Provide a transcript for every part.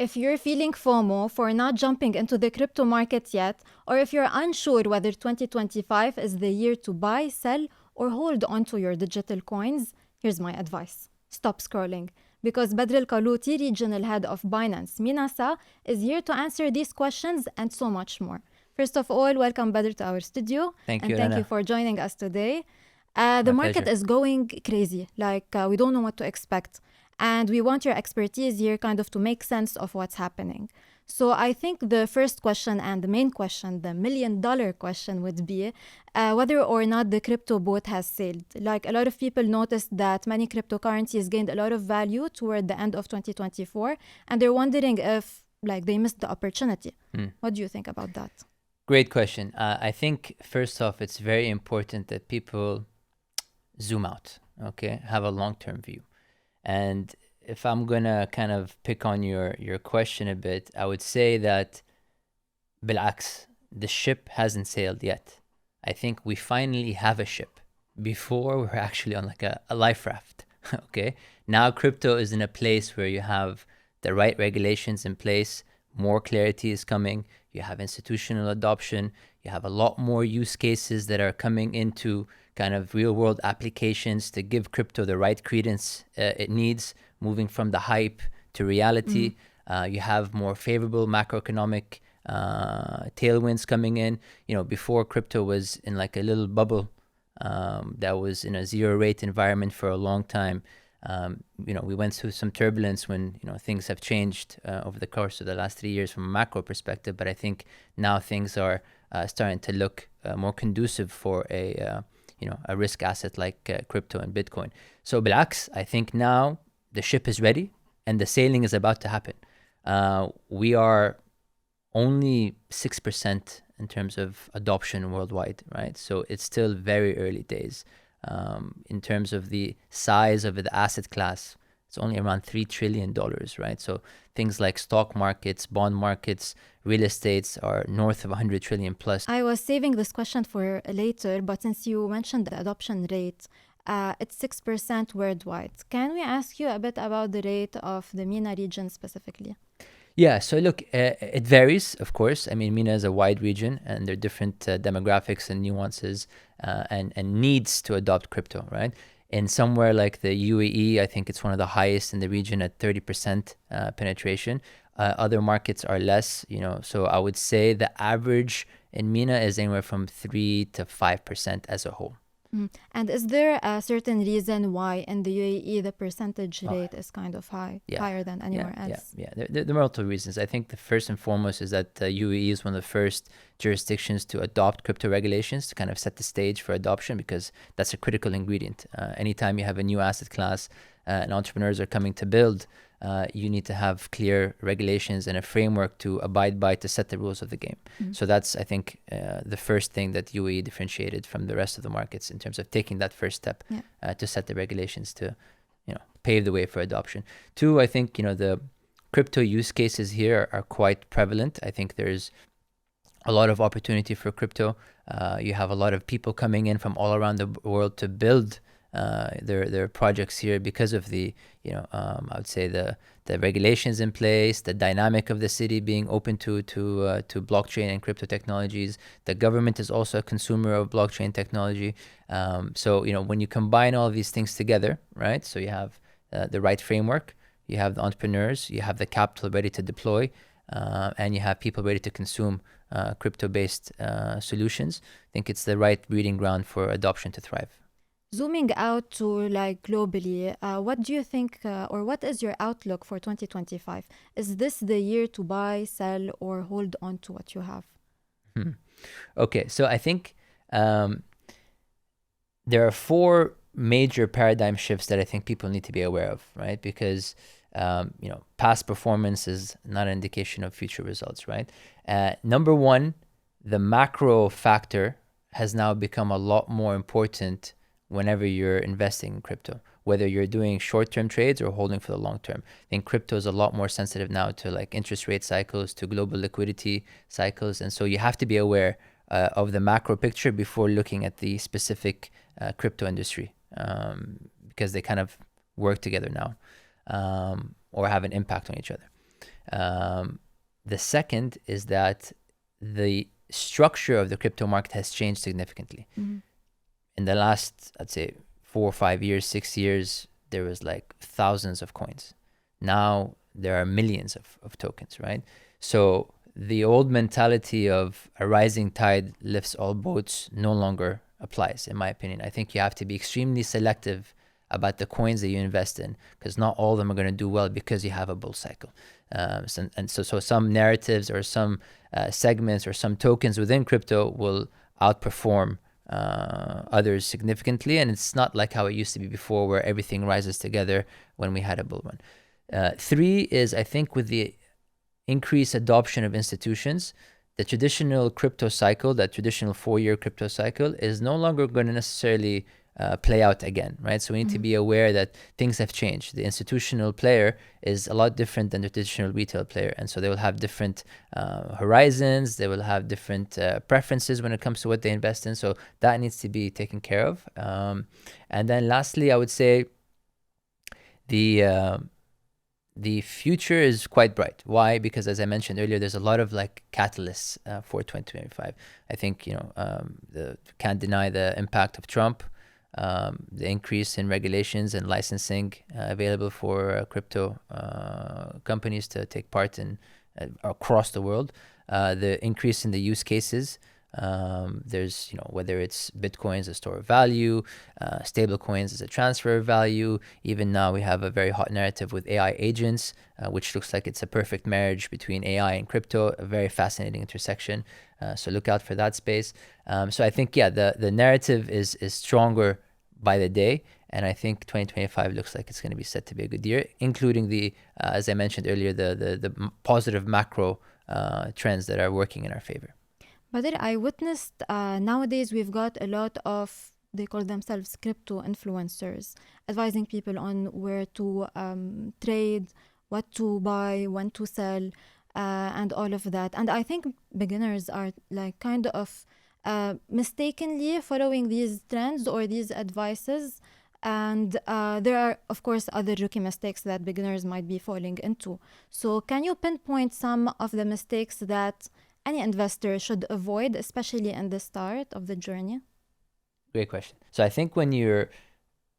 If you're feeling FOMO for not jumping into the crypto market yet, or if you're unsure whether 2025 is the year to buy, sell, or hold on to your digital coins, here's my advice. Stop scrolling. Because Bader Al Kalooti, regional head of Binance MENASAT, is here to answer these questions and so much more. First of all, welcome Bader to our studio. Thank and you, thank you Rana. for joining us today. My The market pleasure. is going crazy. We don't know what to expect. And we want your expertise here kind of to make sense of what's happening. So I think the first question and the main question, the $1 million question would be whether or not the crypto boat has sailed. Like a lot of people noticed that many cryptocurrencies gained a lot of value toward the end of 2024, and they're wondering if they missed the opportunity. What do you think about that? Great question. I think first off, it's very important that people zoom out, okay? Have a long-term view. And if I'm gonna kind of pick on your question a bit, I would say that بالعكس, the ship hasn't sailed yet. I think we finally have a ship. Before we're actually on like a life raft. Okay. Now crypto is in a place where you have the right regulations in place, more clarity is coming, you have institutional adoption, you have a lot more use cases that are coming into kind of real world applications to give crypto the right credence it needs, moving from the hype to reality. You have more favorable macroeconomic tailwinds coming in. Before crypto was in like a little bubble that was in a zero rate environment for a long time. We went through some turbulence when things have changed over the course of the last 3 years from a macro perspective, but I think now things are starting to look more conducive for a risk asset like crypto and Bitcoin. So بالعكس, I think now the ship is ready and the sailing is about to happen. We are only 6% in terms of adoption worldwide, right? So it's still very early days. In terms of the size of the asset class, it's only around $3 trillion, right? So things like stock markets, bond markets, real estates are north of 100 trillion plus. I was saving this question for later, but since you mentioned the adoption rate, it's 6% worldwide. Can we ask you a bit about the rate of the MENA region specifically? Yeah, so look, it varies, of course. I mean, MENA is a wide region and there are different demographics and nuances and needs to adopt crypto, right? In somewhere like the UAE, I think it's one of the highest in the region at 30% penetration. Other markets are less, so I would say the average in MENA is anywhere from 3 to 5% as a whole. And is there a certain reason why in the UAE the percentage rate is kind of higher than anywhere else? Yeah. There are multiple reasons. I think the first and foremost is that the UAE is one of the first jurisdictions to adopt crypto regulations to kind of set the stage for adoption, because that's a critical ingredient. Anytime you have a new asset class and entrepreneurs are coming to build, you need to have clear regulations and a framework to abide by to set the rules of the game. So that's, I think, the first thing that UAE differentiated from the rest of the markets in terms of taking that first step to set the regulations to, pave the way for adoption. Two, I think, the crypto use cases here are quite prevalent. I think there's a lot of opportunity for crypto. You have a lot of people coming in from all around the world to build their projects here because of the I would say the regulations in place, the dynamic of the city being open to blockchain and crypto technologies. The government is also a consumer of blockchain technology. So when you combine all of these things together, right? So you have the right framework, you have the entrepreneurs, you have the capital ready to deploy, and you have people ready to consume crypto-based solutions. I think it's the right breeding ground for adoption to thrive. Zooming out to globally, what do you think or what is your outlook for 2025? Is this the year to buy, sell, or hold on to what you have? Okay, so I think there are 4 major paradigm shifts that I think people need to be aware of, right? Because past performance is not an indication of future results, right? Number 1, the macro factor has now become a lot more important whenever you're investing in crypto, whether you're doing short-term trades or holding for the long term. I think crypto is a lot more sensitive now to like interest rate cycles, to global liquidity cycles. And so you have to be aware of the macro picture before looking at the specific crypto industry, because they kind of work together now or have an impact on each other. The second is that the structure of the crypto market has changed significantly. In the last, I'd say, 4 or 5 years, 6 years, there was like thousands of coins. Now there are millions of tokens, right? So the old mentality of a rising tide lifts all boats no longer applies, in my opinion. I think you have to be extremely selective about the coins that you invest in, because not all of them are going to do well because you have a bull cycle. So some narratives or some segments or some tokens within crypto will outperform others significantly, and it's not like how it used to be before, where everything rises together when we had a bull run. 3 is, I think, with the increased adoption of institutions, the traditional crypto cycle, that traditional 4-year crypto cycle, is no longer going to necessarily play out again, right? So we need to be aware that things have changed. The institutional player is a lot different than the traditional retail player, and so they will have different horizons. They will have different preferences when it comes to what they invest in. So that needs to be taken care of. And then lastly, I would say the future is quite bright. Why? Because as I mentioned earlier, there's a lot of like catalysts for 2025. I think, can't deny the impact of Trump, the increase in regulations and licensing available for crypto companies to take part in across the world, the increase in the use cases. There's, whether it's Bitcoin as a store of value, stable coins as a transfer of value. Even now we have a very hot narrative with AI agents, which looks like it's a perfect marriage between AI and crypto, a very fascinating intersection. So look out for that space. So I think, the narrative is stronger by the day. And I think 2025 looks like it's going to be set to be a good year, including the, as I mentioned earlier, the positive macro trends that are working in our favor. Bader, I witnessed nowadays we've got a lot of, they call themselves crypto influencers, advising people on where to trade, what to buy, when to sell, and all of that. And I think beginners are like kind of mistakenly following these trends or these advices. And there are, of course, other rookie mistakes that beginners might be falling into. So can you pinpoint some of the mistakes that any investor should avoid, especially in the start of the journey? Great question. So I think when you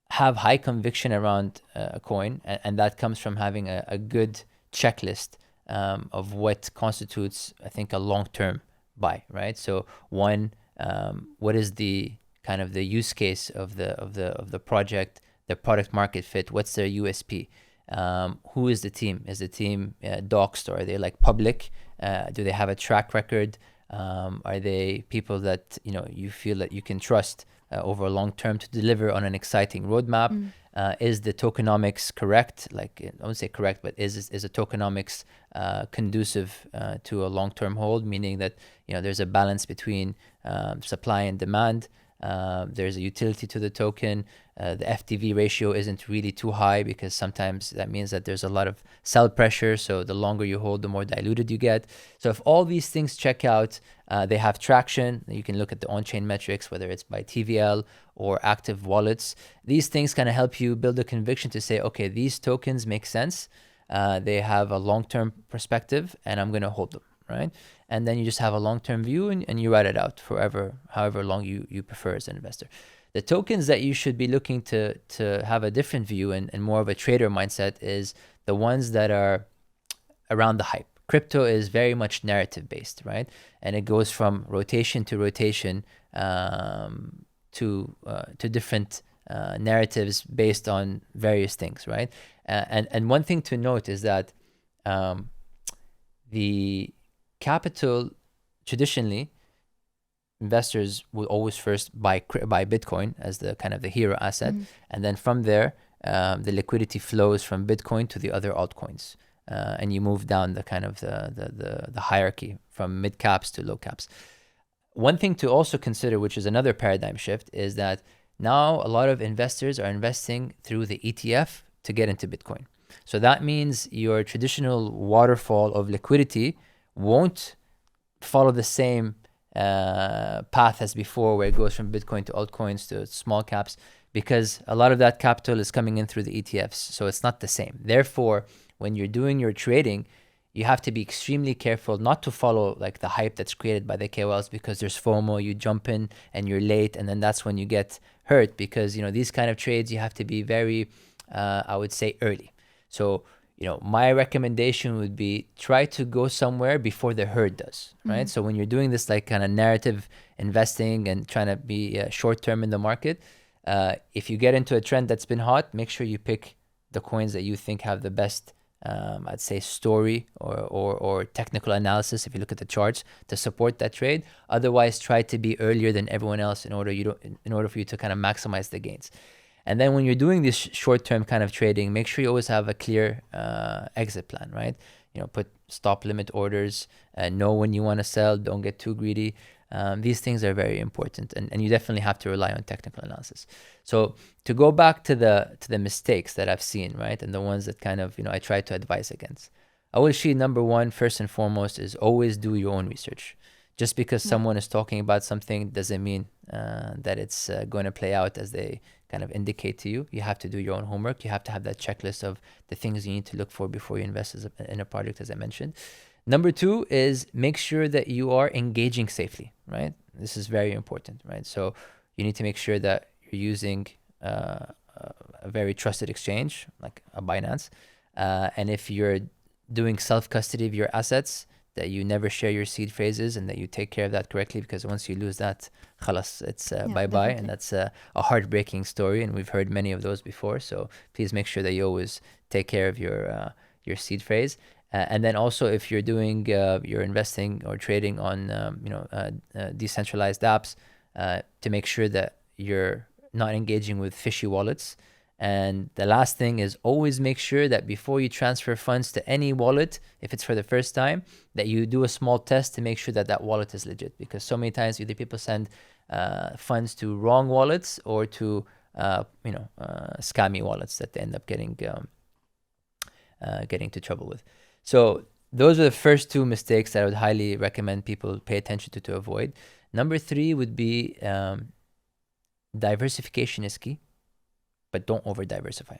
have high conviction around a coin, and that comes from having a good checklist of what constitutes, I think, a long-term buy, right? So one, what is the kind of the use case of the project, the product market fit? What's their USP? Who is the team? Is the team doxed, or are they like public? Do they have a track record? Are they people that you feel that you can trust over a long term to deliver on an exciting roadmap? Is the tokenomics correct? Like, I won't say correct, but is the tokenomics conducive to a long term hold? Meaning that there's a balance between supply and demand. There's a utility to the token. The FTV ratio isn't really too high, because sometimes that means that there's a lot of sell pressure. So the longer you hold, the more diluted you get. So if all these things check out, they have traction. You can look at the on-chain metrics, whether it's by TVL or active wallets. These things kind of help you build a conviction to say, okay, these tokens make sense. They have a long-term perspective, and I'm going to hold them, right? And then you just have a long-term view, and you ride it out forever, however long you prefer as an investor. The tokens that you should be looking to have a different view and more of a trader mindset is the ones that are around the hype. Crypto is very much narrative based, right? And it goes from rotation to rotation to different narratives based on various things, right? And one thing to note is that the capital, traditionally, investors will always first buy Bitcoin as the kind of the hero asset, and then from there, the liquidity flows from Bitcoin to the other altcoins, and you move down the kind of the hierarchy from mid caps to low caps. One thing to also consider, which is another paradigm shift, is that now a lot of investors are investing through the ETF to get into Bitcoin. So that means your traditional waterfall of liquidity won't follow the same path as before, where it goes from Bitcoin to altcoins to small caps, because a lot of that capital is coming in through the ETFs. So it's not the same. Therefore, when you're doing your trading, you have to be extremely careful not to follow like the hype that's created by the KOLs, because there's FOMO. You jump in and you're late, and then that's when you get hurt, because these kind of trades you have to be very, I would say, early. So my recommendation would be try to go somewhere before the herd does, right? So when you're doing this like kind of narrative investing and trying to be short term in the market, if you get into a trend that's been hot, make sure you pick the coins that you think have the best, I'd say, story or technical analysis, if you look at the charts, to support that trade. Otherwise, try to be earlier than everyone else in order for you to kind of maximize the gains. And then when you're doing this short-term kind of trading, make sure you always have a clear exit plan, right? Put stop limit orders, know when you want to sell, don't get too greedy. These things are very important, and you definitely have to rely on technical analysis. So to go back to the mistakes that I've seen, right, and the ones that kind of I try to advise against, I will say number one, first and foremost, is always do your own research. Just because someone is talking about something doesn't mean that it's going to play out as they kind of indicate to you. You have to do your own homework. You have to have that checklist of the things you need to look for before you invest in a project, as I mentioned. Number two is make sure that you are engaging safely, right? This is very important, right? So you need to make sure that you're using a very trusted exchange like a Binance. And if you're doing self-custody of your assets, that you never share your seed phrases and that you take care of that correctly, because once you lose that, khalas, it's bye-bye. Definitely. And that's a heartbreaking story, and we've heard many of those before. So please make sure that you always take care of your seed phrase. And then also, if you're doing your investing or trading on decentralized apps, to make sure that you're not engaging with fishy wallets. And the last thing is always make sure that before you transfer funds to any wallet, if it's for the first time, that you do a small test to make sure that that wallet is legit. Because so many times either people send funds to wrong wallets or to scammy wallets that they end up getting into trouble with. So those are the first two mistakes that I would highly recommend people pay attention to avoid. Number three would be diversification is key, but don't over diversify.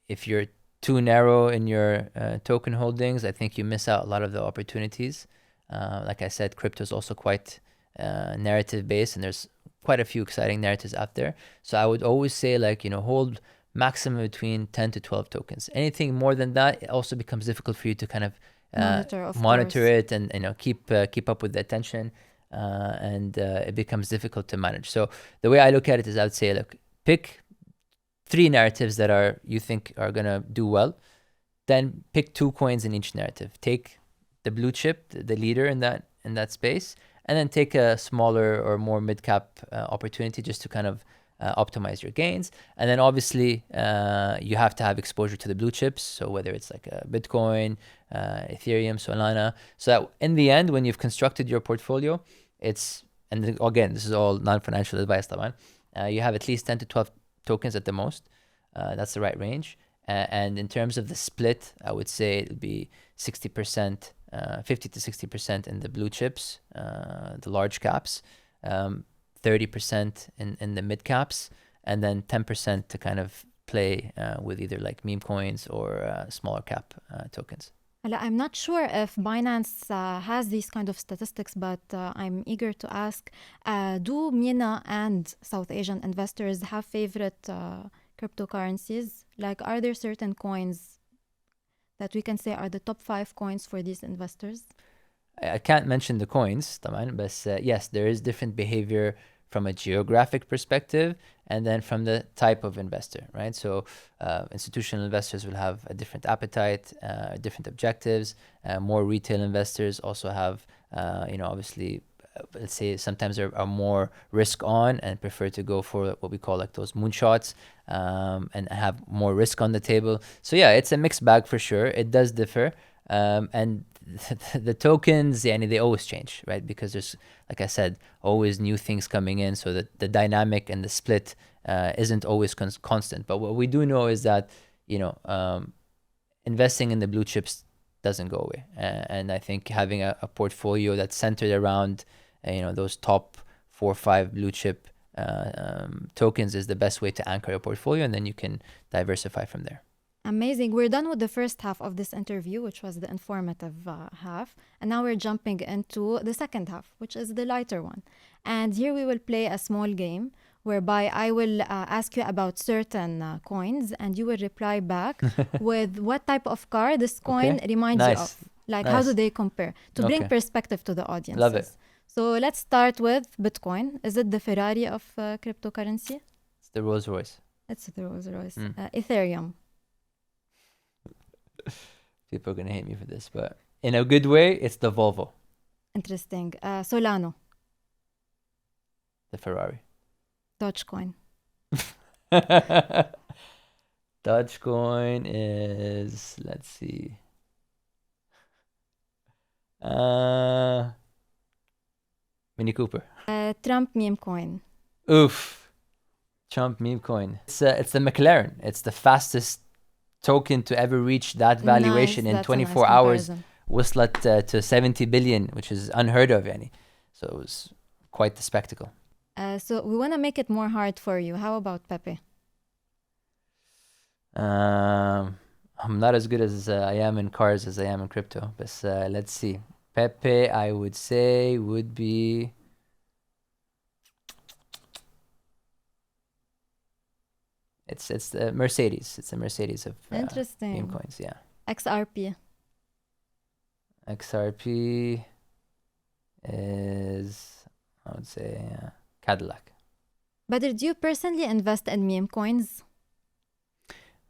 If you're too narrow in your token holdings, I think you miss out a lot of the opportunities. Like I said, crypto is also quite narrative based, and there's quite a few exciting narratives out there. So I would always say hold maximum between 10 to 12 tokens. Anything more than that, it also becomes difficult for you to kind of monitor it and keep up with the attention, and it becomes difficult to manage. So the way I look at it is I would say, pick 3 narratives that you think are gonna do well. Then pick 2 coins in each narrative. Take the blue chip, the leader in that space, and then take a smaller or more mid-cap opportunity just to kind of optimize your gains. And then obviously you have to have exposure to the blue chips, so whether it's like a Bitcoin, Ethereum, Solana, so that in the end, when you've constructed your portfolio, and again, this is all non-financial advice, taban, you have at least 10 to 12 tokens at the most. That's the right range. And in terms of the split, I would say it would be 60%, 50 to 60% in the blue chips, the large caps, 30% in the mid caps, and then 10% to kind of play with either like meme coins or smaller cap tokens. I'm not sure if Binance has these kind of statistics, but I'm eager to ask, do MENA and South Asian investors have favorite cryptocurrencies? Like, are there certain coins that we can say are the top 5 coins for these investors? I can't mention the coins, طبعاً, but yes, there is different behavior from a geographic perspective and then from the type of investor, right? So institutional investors will have a different appetite, different objectives. More retail investors also have, obviously, let's say sometimes are more risk on and prefer to go for what we call like those moonshots, and have more risk on the table. So yeah, it's a mixed bag for sure. It does differ. And the tokens, they always change, right? Because there's, like I said, always new things coming in, so that the dynamic and the split isn't always constant. But what we do know is that investing in the blue chips doesn't go away, and I think having a portfolio that's centered around those top 4 or 5 blue chip tokens is the best way to anchor your portfolio, and then you can diversify from there. Amazing. We're done with the first half of this interview, which was the informative half. And now we're jumping into the second half, which is the lighter one. And here we will play a small game whereby I will ask you about certain coins and you will reply back with what type of car this coin Okay. reminds you of. Nice. Like, how do Nice. they compare? To bring Okay. perspective to the audiences. Love it. So let's start with Bitcoin. Is it the Ferrari of cryptocurrency? It's the Rolls Royce. It's the Rolls Royce. Mm. Ethereum. People are gonna hate me for this, but in a good way, it's the Volvo, Interesting. Solano. the Ferrari. Dogecoin. Dogecoin is, let's see. Mini Cooper. Trump meme coin. Oof. Trump meme coin. It's the McLaren. It's the fastest token to ever reach that valuation Nice, in that's a nice 24 hours. comparison. Whistled to 70 billion, which is unheard of, yani. So it was quite the spectacle. So we want to make it more hard for you. How about Pepe? I'm not as good as I am in cars as I am in crypto, but let's see. Pepe, I would say, would be. It's the Mercedes. It's the Mercedes of meme Interesting. coins. Yeah. XRP. XRP is, I would say, Cadillac. But did you personally invest in meme coins?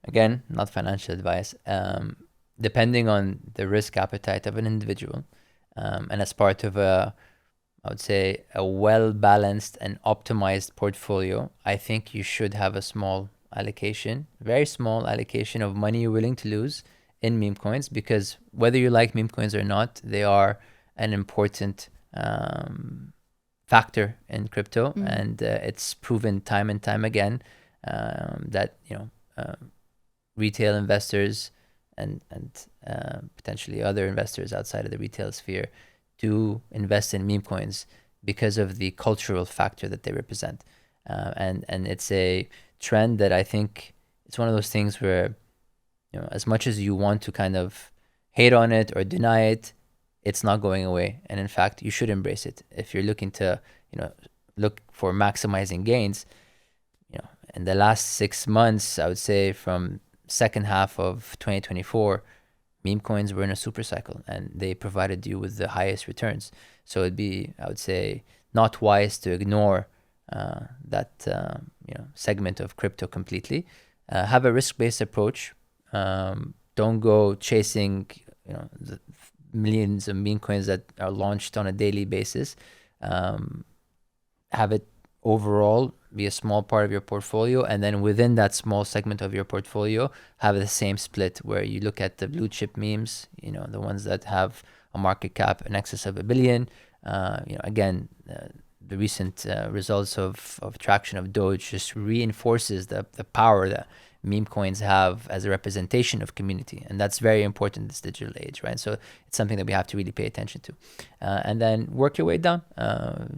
Again, not financial advice. Depending on the risk appetite of an individual, and as part of I would say, a well-balanced and optimized portfolio, I think you should have a small allocation, very small allocation of money you're willing to lose in meme coins, because whether you like meme coins or not, they are an important factor in crypto, and it's proven time and time again that retail investors and potentially other investors outside of the retail sphere do invest in meme coins because of the cultural factor that they represent, and it's a trend that I think it's one of those things where, as much as you want to kind of hate on it or deny it, it's not going away, and in fact you should embrace it if you're looking to look for maximizing gains. In the last 6 months, I would say from second half of 2024, meme coins were in a super cycle and they provided you with the highest returns. So it'd be, I would say, not wise to ignore that segment of crypto completely. Have a risk-based approach. Don't go chasing the millions of meme coins that are launched on a daily basis. Have it overall be a small part of your portfolio, and then within that small segment of your portfolio, have the same split where you look at the blue chip memes, the ones that have a market cap in excess of $1 billion. Again, the recent results of traction of Doge just reinforces the power that meme coins have as a representation of community, and that's very important in this digital age, right? So it's something that we have to really pay attention to, and then work your way down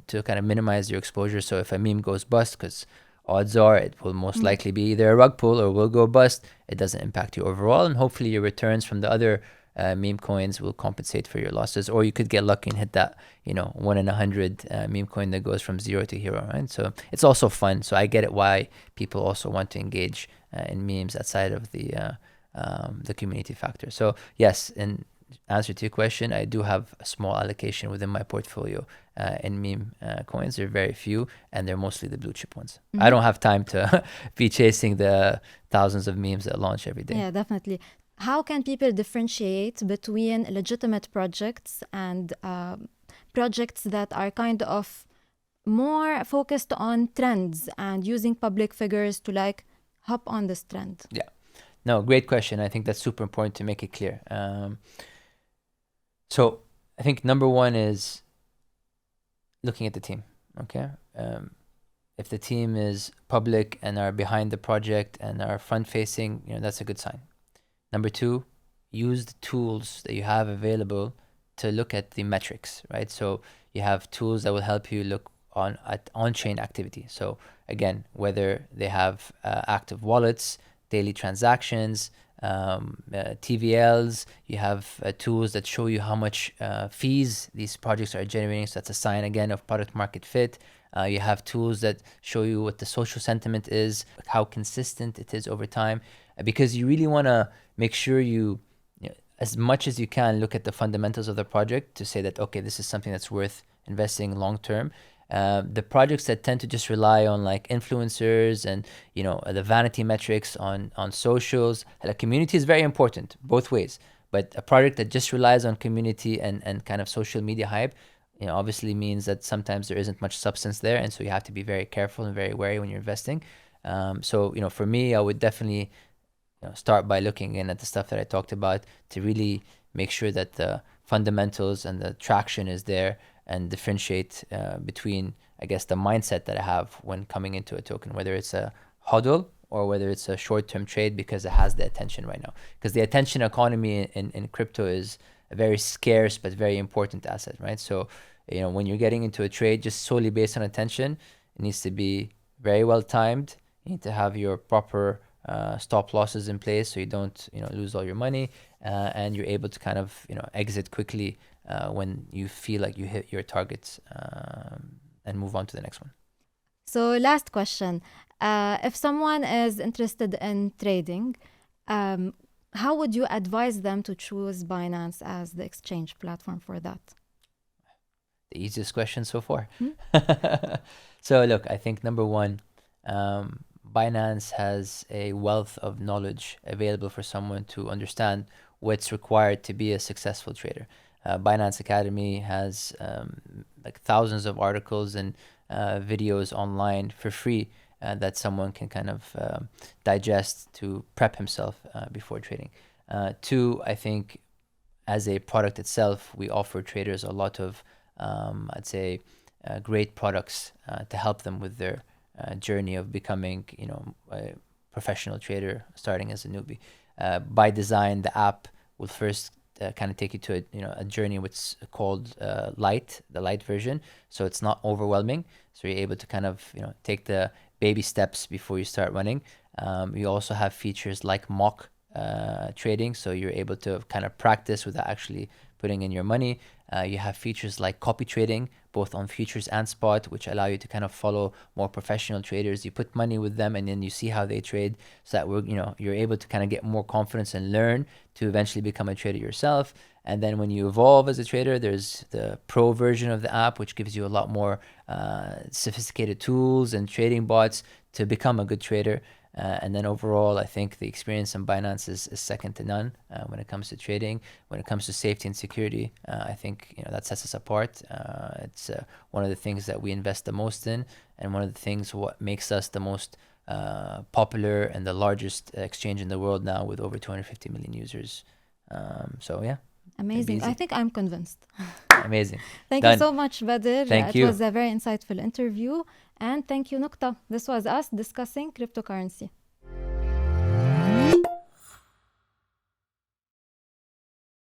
to kind of minimize your exposure. So if a meme goes bust, because odds are it will most likely be either a rug pull or will go bust, it doesn't impact you overall, and hopefully your returns from the other meme coins will compensate for your losses, or you could get lucky and hit that 1 in 100 meme coin that goes from 0 to hero, right? So it's also fun. So I get it why people also want to engage in memes outside of the community factor. So yes, in answer to your question, I do have a small allocation within my portfolio in meme coins. There are very few, and they're mostly the blue chip ones. I don't have time to be chasing the thousands of memes that launch every day. Yeah, definitely. How can people differentiate between legitimate projects and projects that are kind of more focused on trends and using public figures to hop on this trend? Yeah. No, great question. I think that's super important to make it clear. So I think number one is looking at the team, okay? If the team is public and are behind the project and are front-facing, that's a good sign. Number two, use the tools that you have available to look at the metrics, right? So you have tools that will help you look at on-chain activity. So again, whether they have active wallets, daily transactions, TVLs, you have tools that show you how much fees these projects are generating. So that's a sign again of product market fit. You have tools that show you what the social sentiment is, how consistent it is over time, because you really want to make sure you know, as much as you can, look at the fundamentals of the project to say that, okay, this is something that's worth investing long term. The projects that tend to just rely on like influencers and the vanity metrics on socials, the community is very important both ways. But a project that just relies on community and kind of social media hype, obviously means that sometimes there isn't much substance there, and so you have to be very careful and very wary when you're investing. So for me, I would definitely start by looking in at the stuff that I talked about to really make sure that the fundamentals and the traction is there, and differentiate between, I guess, the mindset that I have when coming into a token, whether it's a hodl or whether it's a short-term trade because it has the attention right now. Because the attention economy in crypto is a very scarce but very important asset, right? So, when you're getting into a trade just solely based on attention, it needs to be very well timed. You need to have your proper stop losses in place so you don't lose all your money, and you're able to kind of exit quickly when you feel like you hit your targets, and move on to the next one. So last question. If someone is interested in trading, how would you advise them to choose Binance as the exchange platform for that? The easiest question so far. So look, I think number one, Binance has a wealth of knowledge available for someone to understand what's required to be a successful trader. Binance Academy has like thousands of articles and videos online for free that someone can kind of digest to prep himself before trading. Two, I think as a product itself, we offer traders a lot of, I'd say, great products to help them with their journey of becoming, a professional trader starting as a newbie. By design, the app will first kind of take you to a journey what's called light, the light version. So it's not overwhelming. So you're able to kind of take the baby steps before you start running. You also have features like mock trading, so you're able to kind of practice without actually putting in your money. You have features like copy trading, both on futures and spot, which allow you to kind of follow more professional traders. You put money with them and then you see how they trade, so that you're able to kind of get more confidence and learn to eventually become a trader yourself. And then when you evolve as a trader, there's the pro version of the app, which gives you a lot more sophisticated tools and trading bots to become a good trader. And then overall, I think the experience in Binance is second to none when it comes to trading. When it comes to safety and security, I think that sets us apart. It's one of the things that we invest the most in, and one of the things what makes us the most popular and the largest exchange in the world now, with over 250 million users. So yeah. Amazing. I think I'm convinced. Amazing. Thank you so much, Bader. Thank you. It was a very insightful interview. And thank you, Nukta. This was us discussing cryptocurrency.